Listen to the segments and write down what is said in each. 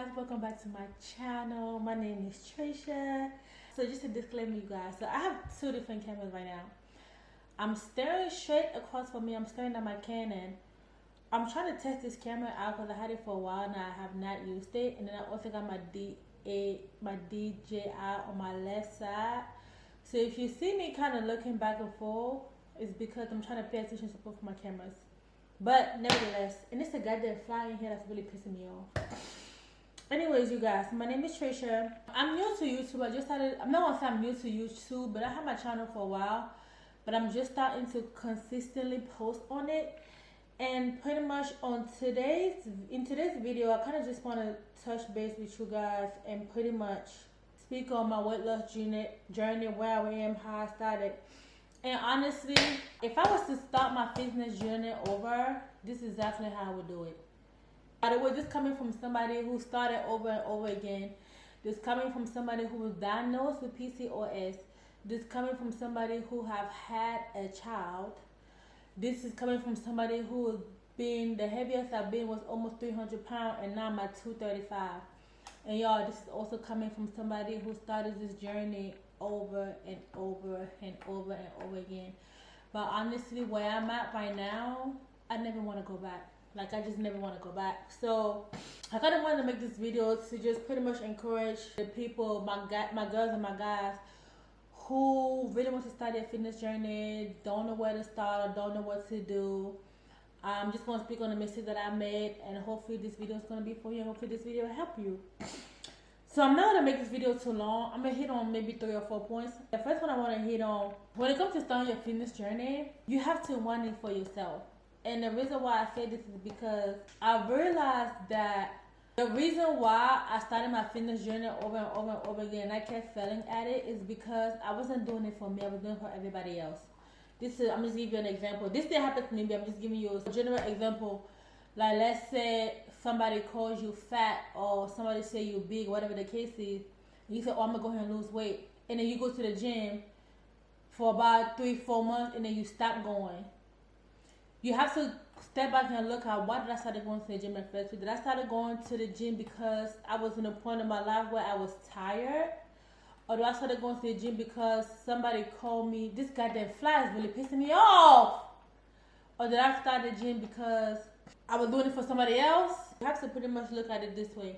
guys, welcome back to my channel. My name is Trisha. So just a disclaimer, you guys, so I have two different cameras right now. I'm staring straight across from me. I'm staring at my Canon. I'm trying to test this camera out because I had it for a while and I have not used it. And then I also got my DJI on my left side. So if you see me kind of looking back and forth, it's because I'm trying to pay attention to both of my cameras. But nevertheless, and it's a goddamn fly in here that's really pissing me off. Anyways, you guys, my name is Trisha. I'm new to YouTube. I'm not gonna say I'm new to YouTube, but I have my channel for a while. But I'm just starting to consistently post on it. And pretty much in today's video, I kind of just want to touch base with you guys and pretty much speak on my weight loss journey, where I am, how I started. And honestly, if I was to start my fitness journey over, this is exactly how I would do it. By the way, this coming from somebody who started over and over again. This coming from somebody who was diagnosed with PCOS. This coming from somebody who have had a child. This is coming from somebody who has been, the heaviest I've been was almost 300 pounds and now I'm at 235. And y'all, this is also coming from somebody who started this journey over and over and over and over again. But honestly, where I'm at right now, I never want to go back. Like, I just never want to go back. So I kind of wanted to make this video to just pretty much encourage the people, my girls and my guys, who really want to start their fitness journey, don't know where to start or don't know what to do. I'm just going to speak on the mistake that I made, and hopefully this video is going to be for you, and hopefully this video will help you. So I'm not going to make this video too long. I'm going to hit on maybe 3 or 4 points. The first one I want to hit on, when it comes to starting your fitness journey, you have to want it for yourself. And the reason why I say this is because I realized that the reason why I started my fitness journey over and over and over again, and I kept failing at it, is because I wasn't doing it for me. I was doing it for everybody else. I'm just giving you an example. This didn't happen to me, but I'm just giving you a general example. Like, let's say somebody calls you fat or somebody say you're big, whatever the case is. And you say, oh, I'm going to go ahead and lose weight. And then you go to the gym for about 3-4 months and then you stop going. You have to step back and look at, why did I start going to the gym in the first place? Did I start going to the gym because I was in a point in my life where I was tired? Or do I start going to the gym because somebody called me, this goddamn fly is really pissing me off? Or did I start the gym because I was doing it for somebody else? You have to pretty much look at it this way.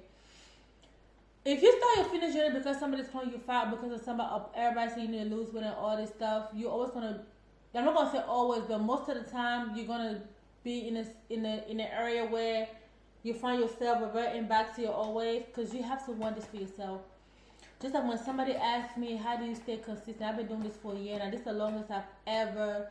If you start your fitness journey because somebody's calling you fat, because of everybody saying you need to lose weight and all this stuff, you're always gonna, I'm not gonna say always, but most of the time you're gonna be in an area where you find yourself reverting back to your old ways, because you have to want this for yourself. Just like when somebody asks me, how do you stay consistent? I've been doing this for a year now. This is the longest I've ever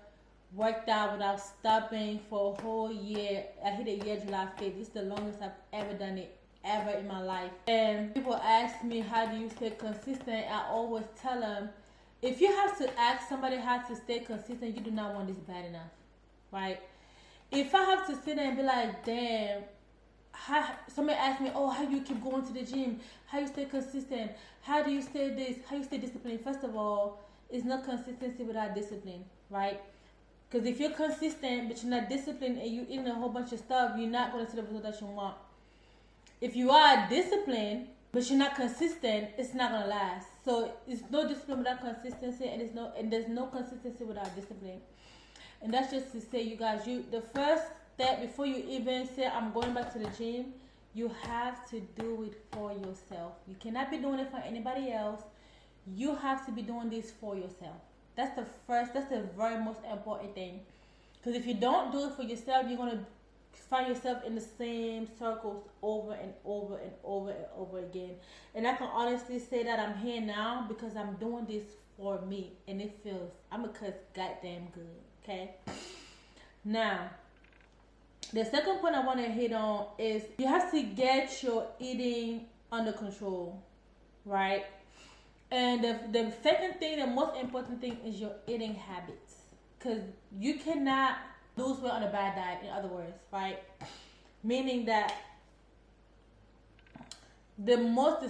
worked out without stopping for a whole year. I hit a year July 5th. This is the longest I've ever done it, ever in my life. And people ask me, how do you stay consistent? I always tell them, if you have to ask somebody how to stay consistent, you do not want this bad enough, right? If I have to sit there and be like, damn, somebody asks me, oh, how do you keep going to the gym? How you stay consistent? How do you stay this? How you stay disciplined? First of all, it's not consistency without discipline, right? Because if you're consistent but you're not disciplined and you're eating a whole bunch of stuff, you're not going to see the result that you want. If you are disciplined but you're not consistent, it's not going to last. So it's no discipline without consistency, and there's no consistency without discipline. And that's just to say, you guys, the first step before you even say I'm going back to the gym, you have to do it for yourself. You cannot be doing it for anybody else. You have to be doing this for yourself. That's the very most important thing. Because if you don't do it for yourself, you're going to find yourself in the same circles over and over and over and over again. And I can honestly say that I'm here now because I'm doing this for me. And it feels, I'm going to cuss goddamn good. Okay? Now, the second point I want to hit on is you have to get your eating under control, right? And the second thing, the most important thing, is your eating habits. Because you cannot lose weight on a bad diet, in other words, right? Meaning that the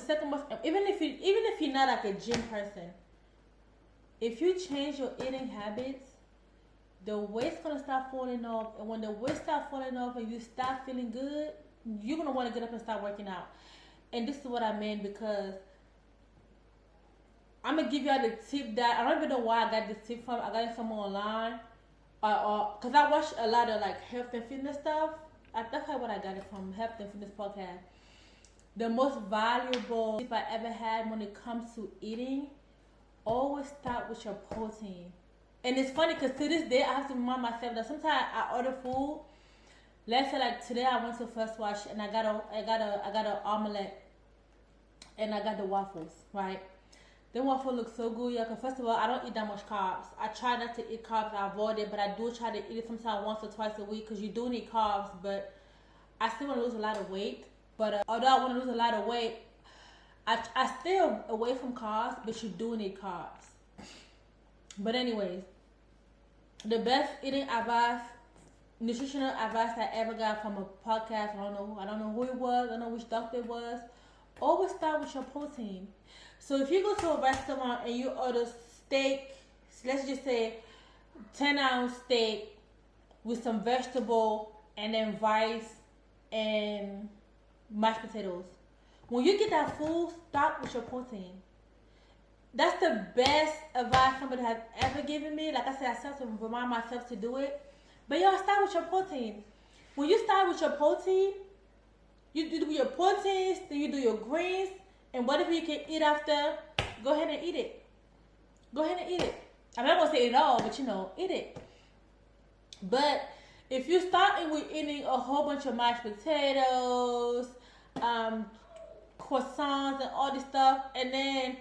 second most, even if you're not like a gym person, if you change your eating habits, the weight's gonna start falling off, and when the weight starts falling off and you start feeling good, you're gonna want to get up and start working out. And this is what I mean, because I'm gonna give y'all the tip that I don't even know where I got this tip from. I got it somewhere online, or because I watch a lot of like health and fitness stuff. That's how what I got it from, health and fitness podcast. The most valuable tip I ever had when it comes to eating: always start with your protein. And it's funny because to this day I have to remind myself that sometimes I order food. Let's say like today I went to First Watch and I got a omelet and I got the waffles, right? The waffle looks so good, yeah. Cause first of all, I don't eat that much carbs. I try not to eat carbs. I avoid it, but I do try to eat it sometimes once or twice a week, cause you do need carbs. But I still want to lose a lot of weight. But although I want to lose a lot of weight, I stay away from carbs. But you do need carbs. But anyways, the best eating advice, nutritional advice I ever got from a podcast. I don't know who it was. I don't know which doctor it was. Always start with your protein. So if you go to a restaurant and you order steak, let's just say 10-ounce steak with some vegetable and then rice and mashed potatoes. When you get that food, start with your protein. That's the best advice somebody has ever given me. Like I said, I still have to remind myself to do it. But y'all start with your protein. When you start with your protein, you do your proteins, then you do your greens, and whatever you can eat after, go ahead and eat it. Go ahead and eat it. I'm not gonna say it all, but eat it. But if you start with eating a whole bunch of mashed potatoes, croissants, and all this stuff, and then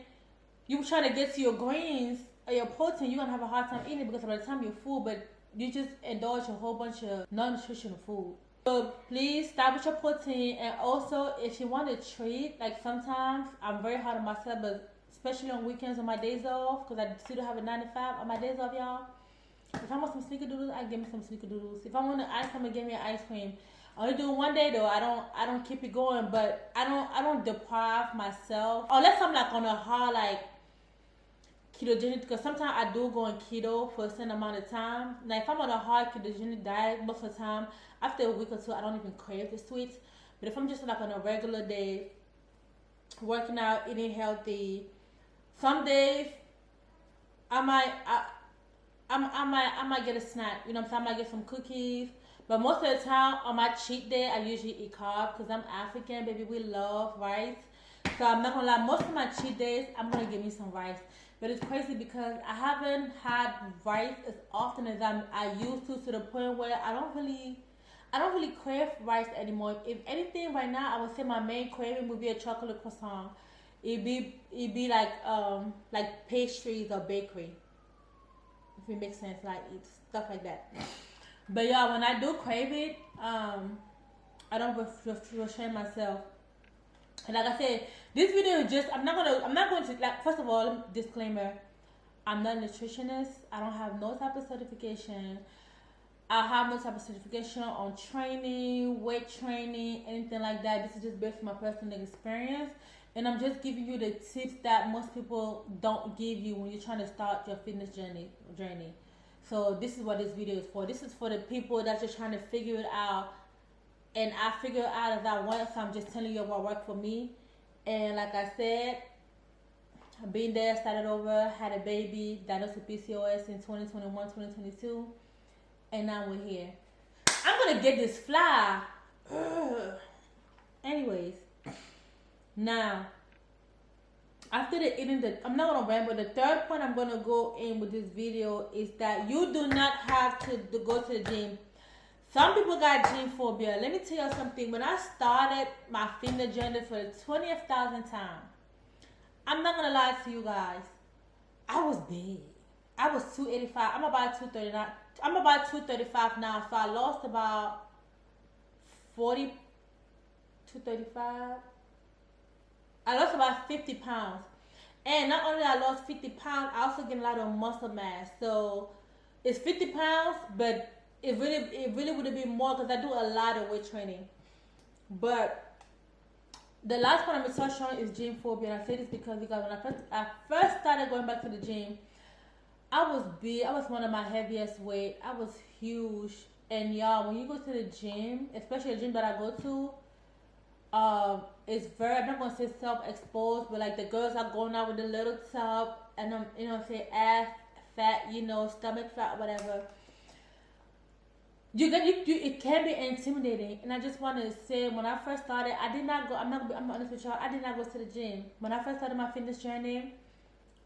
you try to get to your greens or your protein, you're gonna have a hard time eating it, because by the time you're full, but you just indulge a whole bunch of non-nutritional food. So please start with your protein. And also, if you want to treat, like sometimes I'm very hard on myself, but especially on weekends on my days off, because I still have a 9 to 5 on my days off, y'all. If I want some sneakerdoodles, I give me some sneakerdoodles. If I want an ice cream, I give me an ice cream. I only do it one day though. I don't keep it going, but I don't deprive myself unless I'm like on a hard like ketogenic, because sometimes I do go on keto for a certain amount of time. Now if I'm on a hard ketogenic diet, most of the time after a week or two I don't even crave the sweets. But if I'm just like on a regular day, working out, eating healthy, some days I might get a snack. You know what I'm saying? I might get some cookies. But most of the time on my cheat day I usually eat carbs, because I'm African, baby. We love rice. So I'm not gonna lie, most of my cheat days I'm gonna give me some rice. But it's crazy because I haven't had rice as often as I used to the point where I don't really crave rice anymore. If anything, right now I would say my main craving would be a chocolate croissant. It'd be like pastries or bakery, if it makes sense, like stuff like that. But y'all, when I do crave it, I don't restrain myself. And like I said, this video is just, I'm not going to, like, first of all, disclaimer, I'm not a nutritionist. I don't have no type of certification. I have no type of certification on training, weight training, anything like that. This is just based on my personal experience. And I'm just giving you the tips that most people don't give you when you're trying to start your fitness journey. So this is what this video is for. This is for the people that's just trying to figure it out. And I figure it out as I want, so I'm just telling you what worked for me. And like I said, I've been there, started over, had a baby, diagnosed with PCOS in 2021, 2022. And now we're here. I'm going to get this fly. Anyways. Now, after the eating, I'm not going to ramble. The third point I'm going to go in with this video is that you do not have to go to the gym. Some people got gym phobia. Let me tell you something. When I started my fitness journey for the 20,000th time, I'm not going to lie to you guys, I was big. I was 285. I'm about 239. I'm about 235 now. So I lost about 40, 235. I lost about 50 pounds. And not only I lost 50 pounds, I also gained a lot of muscle mass. So it's 50 pounds, but it really would have been more, because I do a lot of weight training. But the last one I'm going to touch on is gym phobia. And I say this because when I first started going back to the gym, I was big. I was one of my heaviest weight. I was huge. And y'all, when you go to the gym, especially the gym that I go to, it's very, I'm not gonna say self-exposed, but like the girls are going out with a little tub and you know, say ass fat, you know, stomach fat, whatever. It can be intimidating, and I just want to say, when I first started, I did not go. I'm honest with y'all. I did not go to the gym when I first started my fitness journey.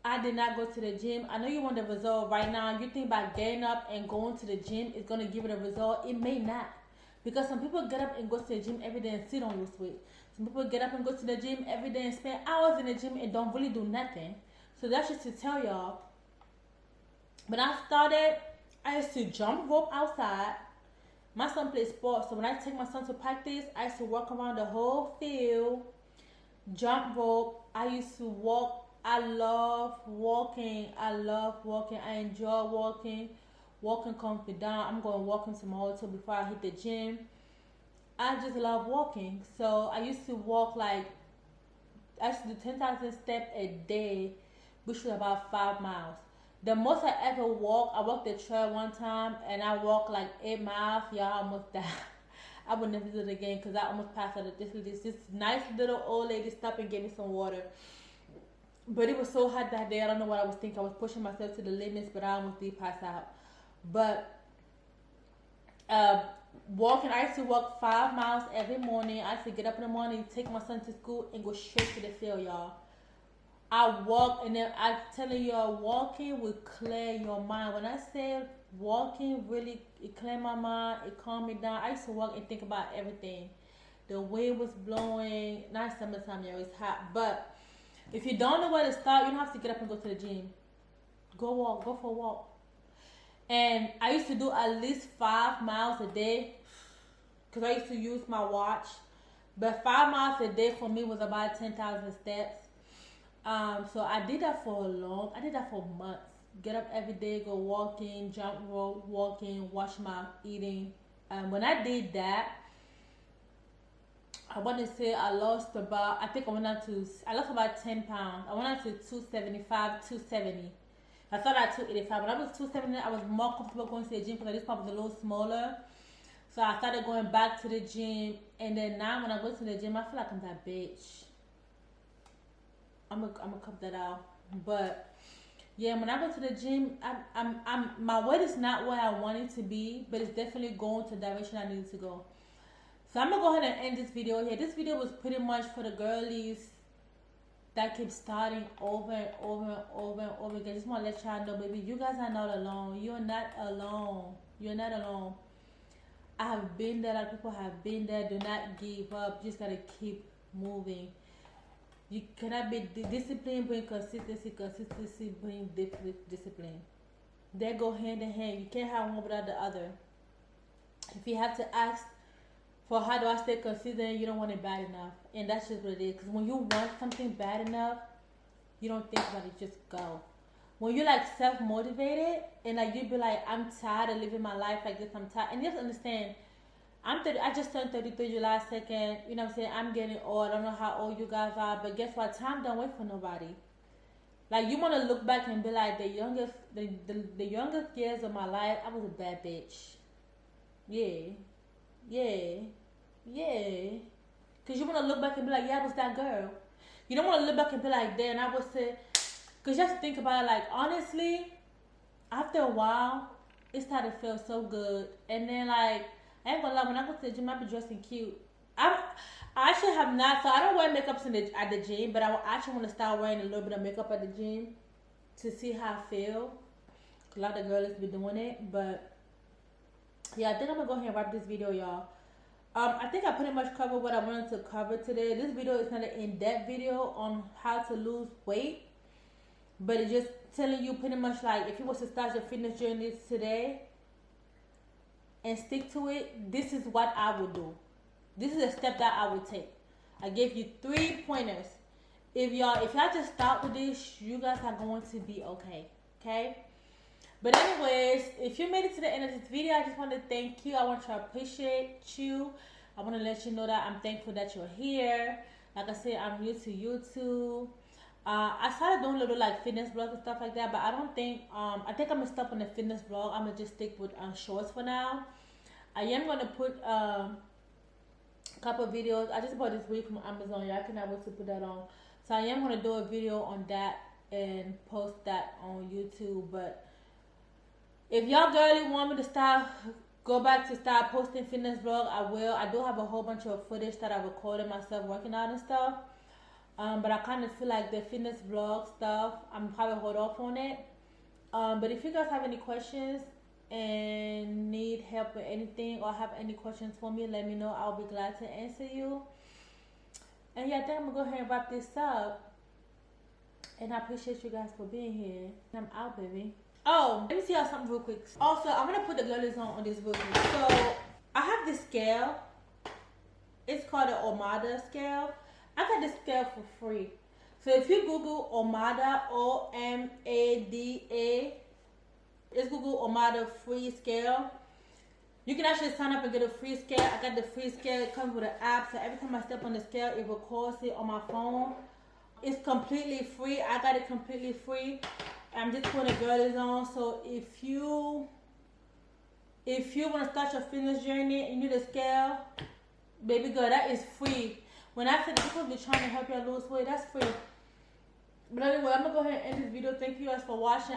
I did not go to the gym. I know you want the result right now. You think about getting up and going to the gym is gonna give it a result. It may not, because some people get up and go to the gym every day and still don't lose weight. Some people get up and go to the gym every day and spend hours in the gym and don't really do nothing. So that's just to tell y'all. When I started, I used to jump rope outside. My son plays sports, so when I take my son to practice, I used to walk around the whole field, jump rope. I used to walk. I love walking. I love walking. I enjoy walking. Walking calms me down. I'm going walking tomorrow too before I hit the gym. I just love walking. So I used to walk like, I used to do 10,000 steps a day, which was about 5 miles. The most I ever walked, I walked the trail one time and I walked like 8 miles. Y'all, almost died. I would never do it again because I almost passed out. This nice little old lady stopped and gave me some water. But it was so hot that day. I don't know what I was thinking. I was pushing myself to the limits, but I almost did pass out. But walking, I used to walk 5 miles every morning. I used to get up in the morning, take my son to school, and go straight to the field, y'all. I walk, and then I'm telling you, walking will clear your mind. When I say walking, really, it cleared my mind, it calmed me down. I used to walk and think about everything. The wind was blowing. Not summertime, yeah, it's hot. But if you don't know where to start, you don't have to get up and go to the gym. Go walk, go for a walk. And I used to do at least 5 miles a day because I used to use my watch. But 5 miles a day for me was about 10,000 steps. So I did that I did that for months. Get up every day, go walking, jump rope, walking, watch my eating. When I did that, I want to say I lost about 10 pounds. I went out to 275, 270. I started at 285. When I was 270, I was more comfortable going to the gym because this part was a little smaller. So I started going back to the gym. And then now when I go to the gym, I feel like I'm that bitch. I'm gonna cut that out. But yeah, when I go to the gym, I'm my weight is not where I want it to be, but it's definitely going to the direction I need it to go. So I'm gonna go ahead and end this video here. This video was pretty much for the girlies that keep starting over and over and over and over again. I just want to let y'all know, baby, you guys are not alone. You're not alone. You're not alone. I have been there. A lot of people have been there. Do not give up. You just gotta keep moving. You cannot be disciplined, bring consistency. Consistency bring discipline. They go hand in hand. You can't have one without the other. If you have to ask for how do I stay consistent, you don't want it bad enough. And that's just what it is. Because when you want something bad enough, you don't think about it, just go. When you're like self-motivated and like you be like, I'm tired of living my life like this, I'm tired. And you have to understand, I just turned 33 July 2nd. You know what I'm saying? I'm getting old. I don't know how old you guys are, but guess what? Time don't wait for nobody. Like, you want to look back and be like, the youngest years of my life, I was a bad bitch. Yeah. Because you want to look back and be like, yeah, I was that girl. You don't want to look back and be like, damn, I was say, because you have to think about it, like, honestly, after a while, it started to feel so good. And then, like, I ain't gonna lie, when I go to the gym, I be dressing cute. I actually have not, so I don't wear makeup at the gym, but I actually want to start wearing a little bit of makeup at the gym to see how I feel. A lot of girls be doing it, but yeah, I think I'm gonna go ahead and wrap this video, y'all. I think I pretty much covered what I wanted to cover today. This video is not an in-depth video on how to lose weight, but it's just telling you pretty much like if you was to start your fitness journey today and stick to it, this is what I would do. This is a step that I would take. I gave you 3 pointers. If y'all just start with this, you guys are going to be okay. Okay? But anyways, if you made it to the end of this video, I just want to thank you. I want to appreciate you. I want to let you know that I'm thankful that you're here. Like I said, I'm new to YouTube. I started doing little like fitness vlogs and stuff like that, but I don't think, I think I'm going to stop on the fitness vlog. I'm going to just stick with shorts for now. I am going to put couple videos. I just bought this wig from Amazon. Y'all cannot wait to put that on. So I am gonna do a video on that and post that on YouTube. But if y'all girly want me to go back to start posting fitness vlog, I will. I do have a whole bunch of footage that I recorded myself working out and stuff. But I kind of feel like the fitness vlog stuff, I'm probably hold off on it. But if you guys have any questions and need help with anything or have any questions for me, let me know. I'll be glad to answer you. And yeah, I think I'm gonna go ahead and wrap this up. And I appreciate you guys for being here. I'm out, baby. Oh, let me see y'all something real quick. Also, I'm gonna put the girlies on this real quick. So I have this scale. It's called the Omada scale. I got this scale for free. So if you Google Omada, OMADA, it's Google Omada free scale. You can actually sign up and get a free scale. I got the free scale. It comes with an app. So every time I step on the scale, it records it on my phone. It's completely free. I got it completely free. I'm just putting the girlies on. So if you want to start your fitness journey and you need a scale, baby girl, that is free. When I said people be trying to help you lose weight, that's free. But anyway, I'm going to go ahead and end this video. Thank you guys for watching.